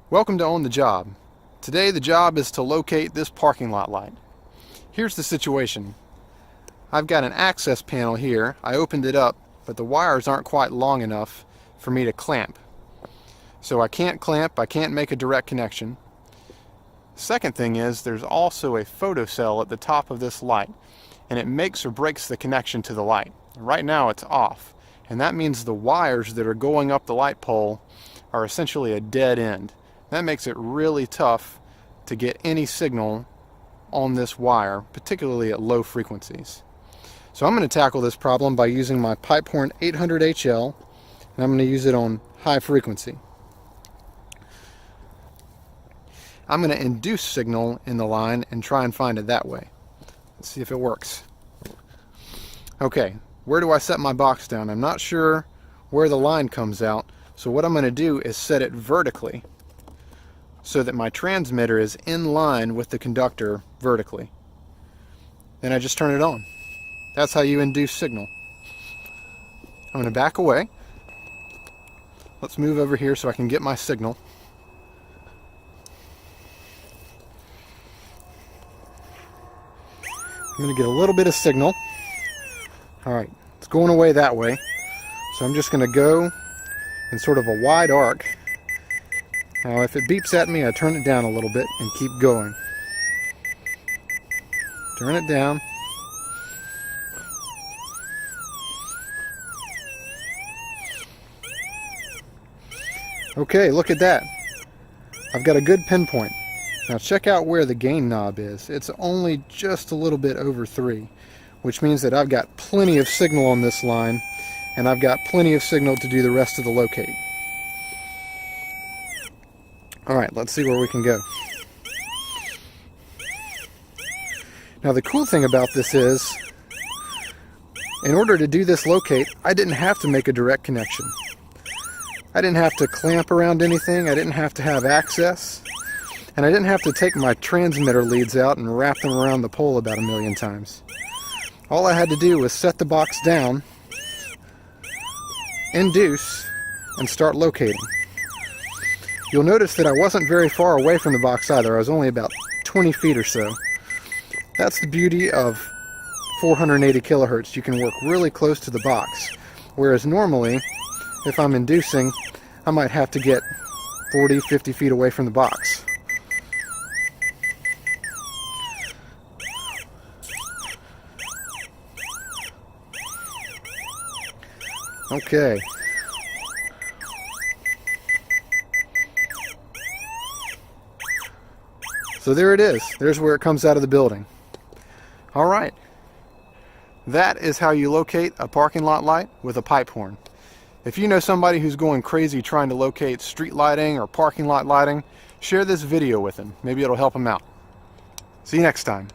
Welcome to On the Job. Today the job is to locate this parking lot light. Here's the situation. I've got an access panel here. I opened it up, but the wires aren't quite long enough for me to clamp. So I can't clamp, I can't make a direct connection. Second thing is there's also a photocell at the top of this light, and it makes or breaks the connection to the light. Right now it's off, and that means the wires that are going up the light pole are essentially a dead end. That makes it really tough to get any signal on this wire, particularly at low frequencies. So I'm going to tackle this problem by using my Pipehorn 800HL, and I'm going to use it on high frequency. I'm going to induce signal in the line and try and find it that way. Let's see if it works. Okay, where do I set my box down? I'm not sure where the line comes out, so what I'm going to do is set it vertically so that my transmitter is in line with the conductor vertically. Then I just turn it on. That's how you induce signal. I'm going to back away. Let's move over here so I can get my signal. I'm going to get a little bit of signal. Alright, it's going away that way. So I'm just going to go in sort of a wide arc. Now if it beeps at me, I turn it down a little bit and keep going. Turn it down. Okay, look at that. I've got a good pinpoint. Now check out where the gain knob is. It's only just a little bit over 3, which means that I've got plenty of signal on this line, and I've got plenty of signal to do the rest of the locate. Alright, let's see where we can go. Now the cool thing about this is, in order to do this locate, I didn't have to make a direct connection. I didn't have to clamp around anything, I didn't have to have access, and I didn't have to take my transmitter leads out and wrap them around the pole about 1,000,000 times. All I had to do was set the box down, induce, and start locating. You'll notice that I wasn't very far away from the box either. I was only about 20 feet or so. That's the beauty of 480 kilohertz. You can work really close to the box, whereas normally, if I'm inducing, I might have to get 40, 50 feet away from the box. Okay. So there it is. There's where it comes out of the building. Alright. That is how you locate a parking lot light with a Pipehorn. If you know somebody who's going crazy trying to locate street lighting or parking lot lighting, share this video with them. Maybe it'll help them out. See you next time.